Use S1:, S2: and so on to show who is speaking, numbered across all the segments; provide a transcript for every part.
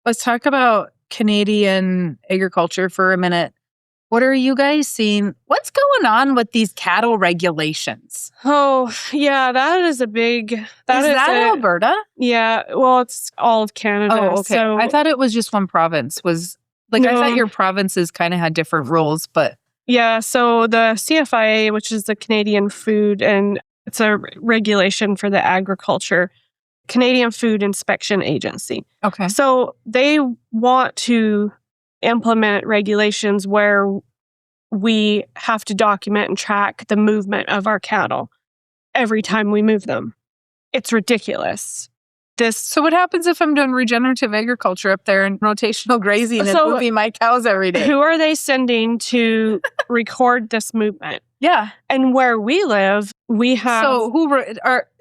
S1: Let's talk about Canadian agriculture for a minute. What are you guys seeing? What's going on with these cattle regulations?
S2: Oh, yeah, that is a big...
S1: Is that Alberta?
S2: Yeah, well, it's all of Canada.
S1: Oh, okay.
S2: So,
S1: I thought it was just one province. I thought your provinces kind of had different rules, but
S2: yeah, so the CFIA, which is the Canadian Food, and it's a regulation for the agriculture, Canadian Food Inspection Agency.
S1: okay.
S2: So they want to implement regulations where we have to document and track the movement of our cattle every time we move them. It's ridiculous.
S1: So what happens if I'm doing regenerative agriculture up there and rotational grazing and moving my cows every day?
S2: Who are they sending to record this movement?
S1: Yeah.
S2: And where we live, we have...
S1: So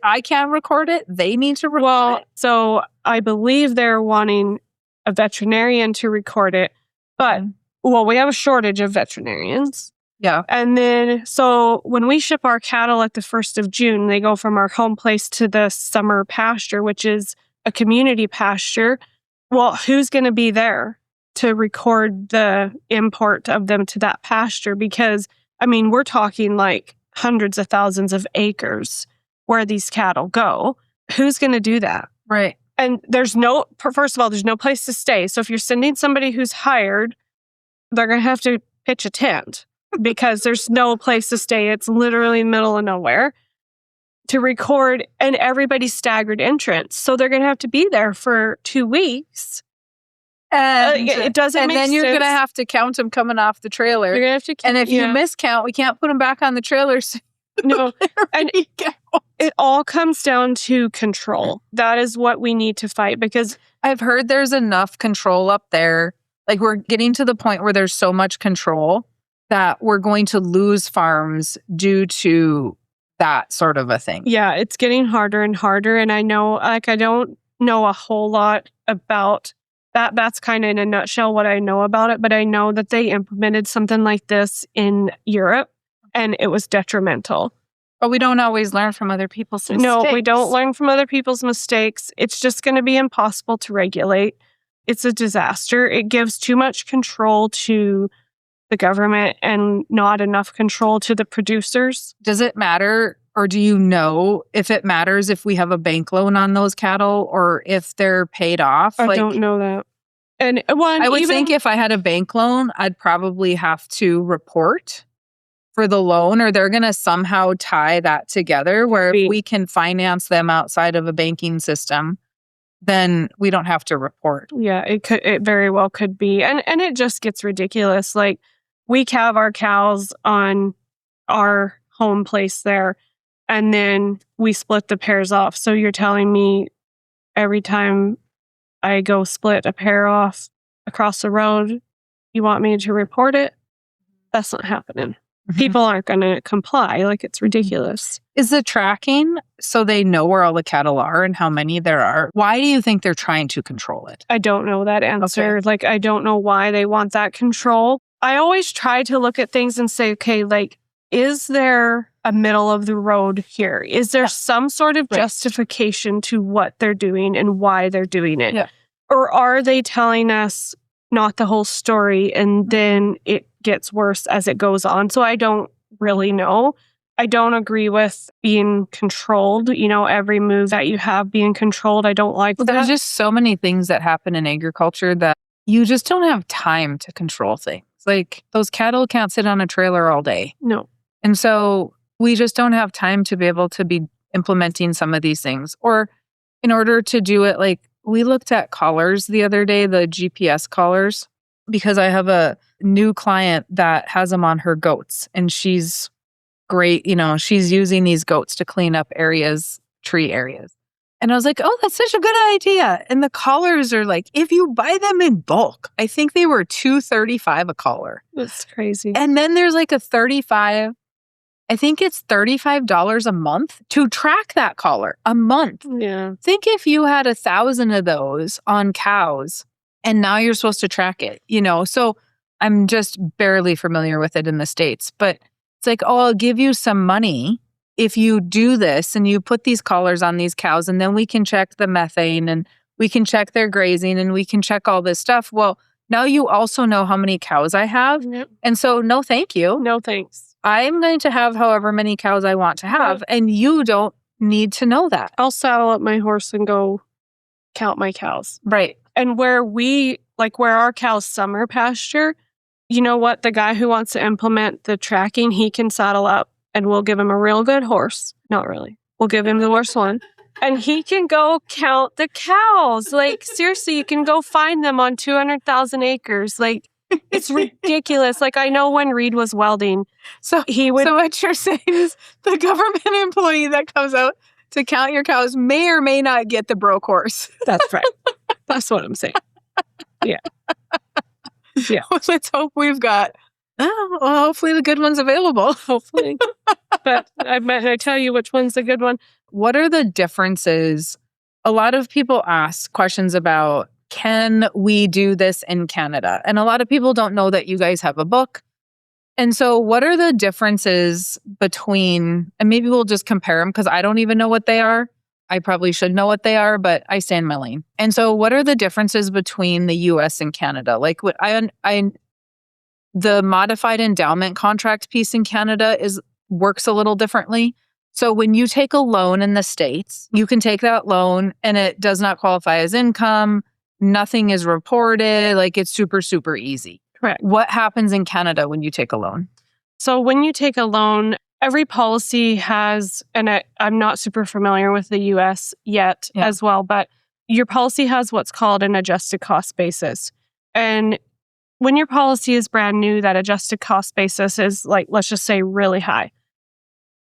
S1: I can't record it? They need to record it?
S2: So I believe they're wanting a veterinarian to record it. But, we have a shortage of veterinarians.
S1: Yeah.
S2: And then, so when we ship our cattle at the 1st of June, they go from our home place to the summer pasture, which is a community pasture. Well, who's going to be there to record the import of them to that pasture? Because, we're talking like hundreds of thousands of acres where these cattle go. Who's going to do that?
S1: Right.
S2: And first of all, there's no place to stay. So if you're sending somebody who's hired, they're going to have to pitch a tent. Because there's no place to stay. It's literally middle of nowhere to record, and everybody's staggered entrance. So they're going to have to be there for 2 weeks.
S1: And
S2: it doesn't make sense.
S1: And then you're going to have to count them coming off the trailer.
S2: You're going to have to
S1: and if you miscount, we can't put them back on the trailer. So
S2: no. And it all comes down to control. That is what we need to fight, because
S1: I've heard there's enough control up there. Like, we're getting to the point where there's so much control that we're going to lose farms due to that sort of a thing.
S2: Yeah, it's getting harder and harder. And I know, I don't know a whole lot about that. That's kind of in a nutshell what I know about it. But I know that they implemented something like this in Europe, and it was detrimental.
S1: But we don't always learn from other people's mistakes.
S2: No, we don't learn from other people's mistakes. It's just going to be impossible to regulate. It's a disaster. It gives too much control to the government and not enough control to the producers.
S1: Does it matter, or do you know if it matters if we have a bank loan on those cattle or if they're paid off?
S2: I don't know that. And
S1: I would think if I had a bank loan, I'd probably have to report for the loan, or they're going to somehow tie that together where if we can finance them outside of a banking system, then we don't have to report.
S2: Yeah, it very well could be. And it just gets ridiculous. Like, we calve our cows on our home place there, and then we split the pairs off. So you're telling me every time I go split a pair off across the road, you want me to report it? That's not happening. Mm-hmm. People aren't going to comply. Like, it's ridiculous.
S1: Is the tracking so they know where all the cattle are and how many there are? Why do you think they're trying to control it?
S2: I don't know that answer. Okay. Like, I don't know why they want that control. I always try to look at things and say, okay, like, is there a middle of the road here? Is there some sort of justification to what they're doing and why they're doing it? Yeah. Or are they telling us not the whole story, and then it gets worse as it goes on? So I don't really know. I don't agree with being controlled. Every move that you have being controlled, I don't like that.
S1: There's just so many things that happen in agriculture that you just don't have time to control things. Like, those cattle can't sit on a trailer all day.
S2: No.
S1: And so we just don't have time to be able to be implementing some of these things. Or in order to do it, like, we looked at collars the other day, the GPS collars, because I have a new client that has them on her goats, and she's great. She's using these goats to clean up tree areas. And I was like, oh, that's such a good idea. And the collars are like, if you buy them in bulk, I think they were $235 a collar.
S2: That's crazy.
S1: And then there's like I think it's $35 a month to track that collar a month.
S2: Yeah.
S1: Think if you had 1,000 of those on cows and now you're supposed to track it, So I'm just barely familiar with it in the States, but it's like, oh, I'll give you some money if you do this and you put these collars on these cows, and then we can check the methane and we can check their grazing, and we can check all this stuff. Well, now you also know how many cows I have.
S2: Yep.
S1: And so no, thank you.
S2: No thanks.
S1: I'm going to have however many cows I want to have. And you don't need to know that.
S2: I'll saddle up my horse and go count my cows.
S1: Right.
S2: And where our cows summer pasture, you know what? The guy who wants to implement the tracking, he can saddle up and we'll give him a real good horse. Not really. We'll give him the worst one. And he can go count the cows. Like, seriously, you can go find them on 200,000 acres. Like, it's ridiculous. Like, I know when Reed was welding,
S1: So what you're saying is the government employee that comes out to count your cows may or may not get the broke horse.
S2: That's right. That's what I'm saying. Yeah. Yeah.
S1: Let's hope we've got, hopefully the good one's available.
S2: Hopefully. But I tell you which one's the good one.
S1: What are the differences? A lot of people ask questions about, can we do this in Canada? And a lot of people don't know that you guys have a book. And so what are the differences between, and maybe we'll just compare them because I don't even know what they are. I probably should know what they are, but I stay in my lane. And so what are the differences between the US and Canada? Like the modified endowment contract piece in Canada works a little differently. So when you take a loan in the States, you can take that loan and it does not qualify as income. Nothing is reported. Like, it's super, super easy.
S2: Correct.
S1: What happens in Canada when you take a loan?
S2: So when you take a loan, every policy has, and I'm not super familiar with the US yet as well, but your policy has what's called an adjusted cost basis. And when your policy is brand new, that adjusted cost basis is like, let's just say really high.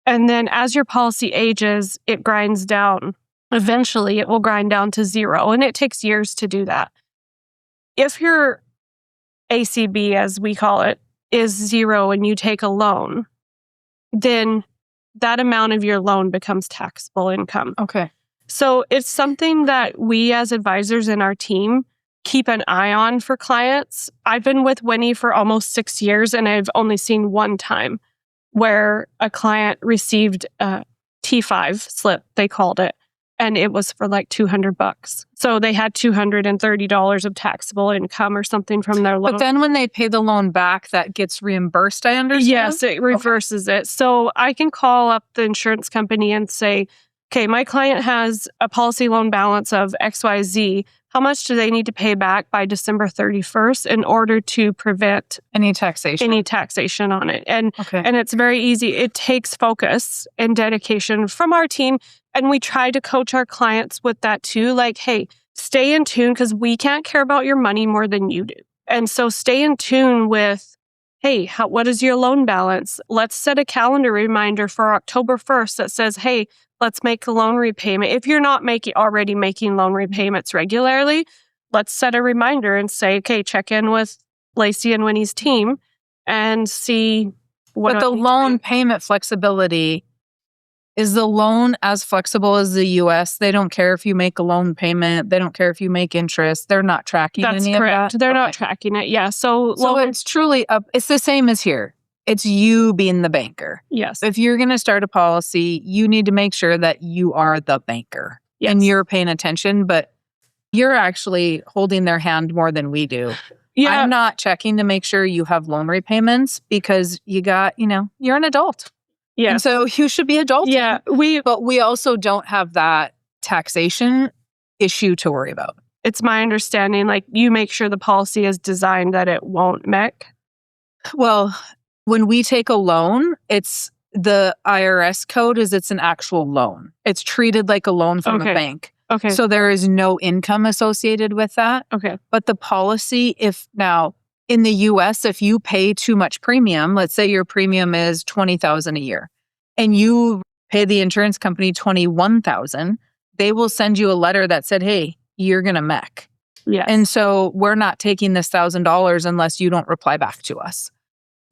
S2: And then as your policy ages, it grinds down. Eventually, it will grind down to zero, and it takes years to do that. If your ACB, as we call it, is zero and you take a loan, then that amount of your loan becomes taxable income.
S1: Okay.
S2: So it's something that we as advisors in our team keep an eye on for clients. I've been with Winnie for almost 6 years, and I've only seen one time where a client received a T5 slip, they called it, and it was for like $200. So they had $230 of taxable income or something from their loan.
S1: But then when they pay the loan back, that gets reimbursed, I understand?
S2: Yes, it reverses it. So I can call up the insurance company and say, okay, my client has a policy loan balance of XYZ. How much do they need to pay back by December 31st in order to prevent
S1: any taxation
S2: on it? And it's very easy. It takes focus and dedication from our team. And we try to coach our clients with that too. Like, hey, stay in tune because we can't care about your money more than you do. And so stay in tune with, hey, what is your loan balance? Let's set a calendar reminder for October 1st that says, hey, let's make a loan repayment. If you're not already making loan repayments regularly, let's set a reminder and say, okay, check in with Lacy and Winnie's team and see what.
S1: But the loan payment flexibility, is the loan as flexible as the US? They don't care if you make a loan payment. They don't care if you make interest. They're not tracking any
S2: correct.
S1: of that?
S2: They're not tracking it. Yeah. So
S1: it's truly it's the same as here. It's you being the banker.
S2: Yes.
S1: If you're going to start a policy, you need to make sure that you are the banker and you're paying attention, but you're actually holding their hand more than we do. Yeah. I'm not checking to make sure you have loan repayments because you're an adult. Yeah. And so you should be adulting.
S2: Yeah.
S1: But we also don't have that taxation issue to worry about.
S2: It's my understanding, like, you make sure the policy is designed that it won't MEC.
S1: Well, when we take a loan, it's the IRS code it's an actual loan. It's treated like a loan from a bank.
S2: Okay.
S1: So there is no income associated with that.
S2: Okay.
S1: But the policy, in the US, if you pay too much premium, let's say your premium is $20,000 a year, and you pay the insurance company $21,000, they will send you a letter that said, hey, you're going to MEC.
S2: Yes.
S1: And so we're not taking this $1,000 unless you don't reply back to us.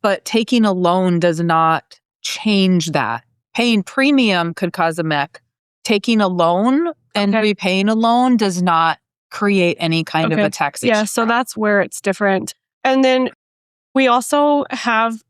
S1: But taking a loan does not change that. Paying premium could cause a MEC. Taking a loan and repaying a loan does not create any kind of a taxation.
S2: Yeah, so that's where it's different. And then we also have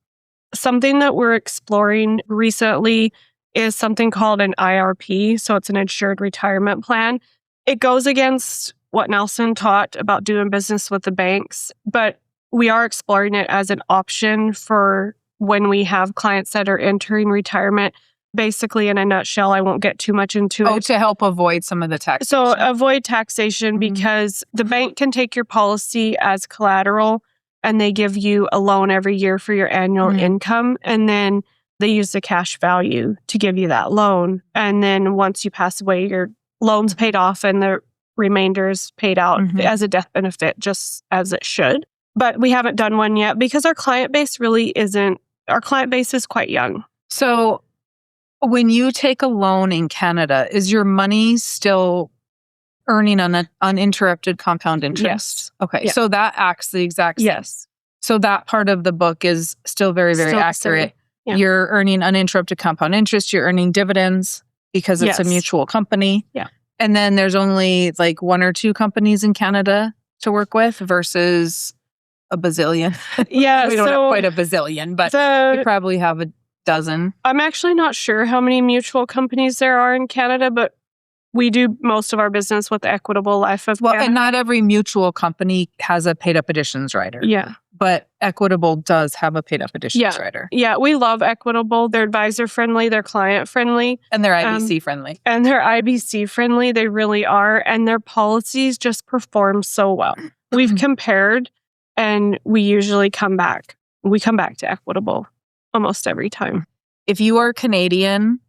S2: something that we're exploring recently is something called an IRP. So it's an insured retirement plan. It goes against what Nelson taught about doing business with the banks, but we are exploring it as an option for when we have clients that are entering retirement. Basically, in a nutshell, I won't get too much into it.
S1: To help avoid some of the taxation.
S2: So avoid taxation because the bank can take your policy as collateral and they give you a loan every year for your annual income. And then they use the cash value to give you that loan. And then once you pass away, your loan's paid off and the remainder is paid out as a death benefit, just as it should. But we haven't done one yet because our client base our client base is quite young.
S1: So when you take a loan in Canada, is your money still earning an uninterrupted compound interest?
S2: Yes.
S1: Okay.
S2: Yeah.
S1: So that acts the exact same.
S2: Yes.
S1: So that part of the book is still very, very
S2: Still
S1: accurate.
S2: Yeah.
S1: You're earning uninterrupted compound interest. You're earning dividends because it's a mutual company.
S2: Yeah.
S1: And then there's only like 1 or 2 companies in Canada to work with versus a bazillion.
S2: Yeah.
S1: We don't have quite a bazillion, but we probably have a dozen.
S2: I'm actually not sure how many mutual companies there are in Canada, but we do most of our business with Equitable Life of Canada.
S1: And not every mutual company has a paid up additions rider.
S2: Yeah.
S1: But Equitable does have a paid up additions rider.
S2: Yeah, we love Equitable. They're advisor friendly, they're client friendly.
S1: And they're IBC friendly.
S2: And they're IBC friendly. They really are. And their policies just perform so well. We've compared and we usually come back. We come back to Equitable almost every time.
S1: If you are Canadian,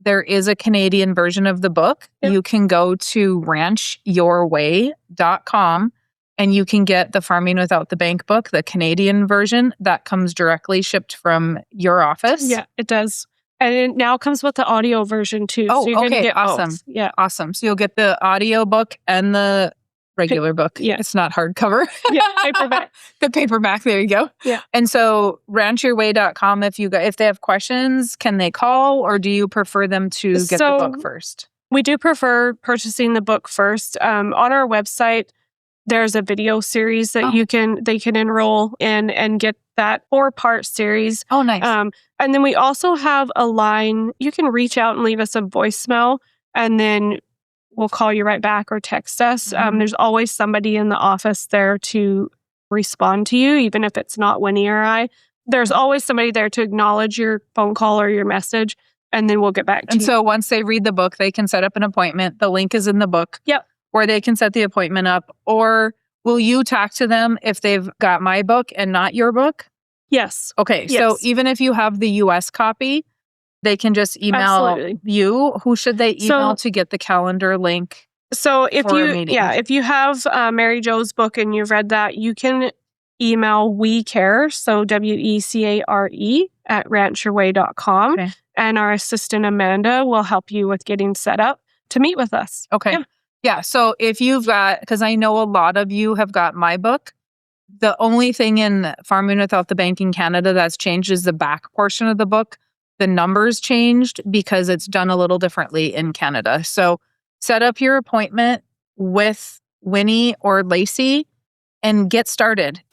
S1: there is a Canadian version of the book. Yep. You can go to ranchyourway.com and you can get the Farming Without the Bank book, the Canadian version that comes directly shipped from your office.
S2: Yeah, it does. And it now comes with the audio version too.
S1: Oh,
S2: so you're
S1: okay.
S2: Get
S1: Awesome.
S2: Both. Yeah.
S1: Awesome. So you'll get the audio book and the regular book.
S2: Yeah.
S1: It's not hardcover.
S2: Yeah, paperback.
S1: The paperback. There you go.
S2: Yeah.
S1: And so ranchyourway.com, if they have questions, can they call or do you prefer them to get the book first?
S2: We do prefer purchasing the book first. On our website, there's a video series that they can enroll in and get that 4-part series.
S1: Oh, nice.
S2: And then we also have a line. You can reach out and leave us a voicemail and then we'll call you right back or text us. There's always somebody in the office there to respond to you, even if it's not Winnie or I. There's always somebody there to acknowledge your phone call or your message, and then we'll get back to you.
S1: And so once they read the book, they can set up an appointment. The link is in the book.
S2: Yep.
S1: Where they can set the appointment up. Or will you talk to them if they've got my book and not your book?
S2: Yes.
S1: Okay.
S2: Yes.
S1: So even if you have the US copy, they can just email you. Who should they email to get the calendar link?
S2: So if you have Mary Jo's book and you've read that, you can email WeCare, so WECARE at ranchyourway.com.
S1: Okay.
S2: And our assistant Amanda will help you with getting set up to meet with us.
S1: Okay. Yeah. So if you've got, because I know a lot of you have got my book, the only thing in Farming Without the Bank in Canada that's changed is the back portion of the book. The numbers changed because it's done a little differently in Canada. So set up your appointment with Winnie or Lacy and get started.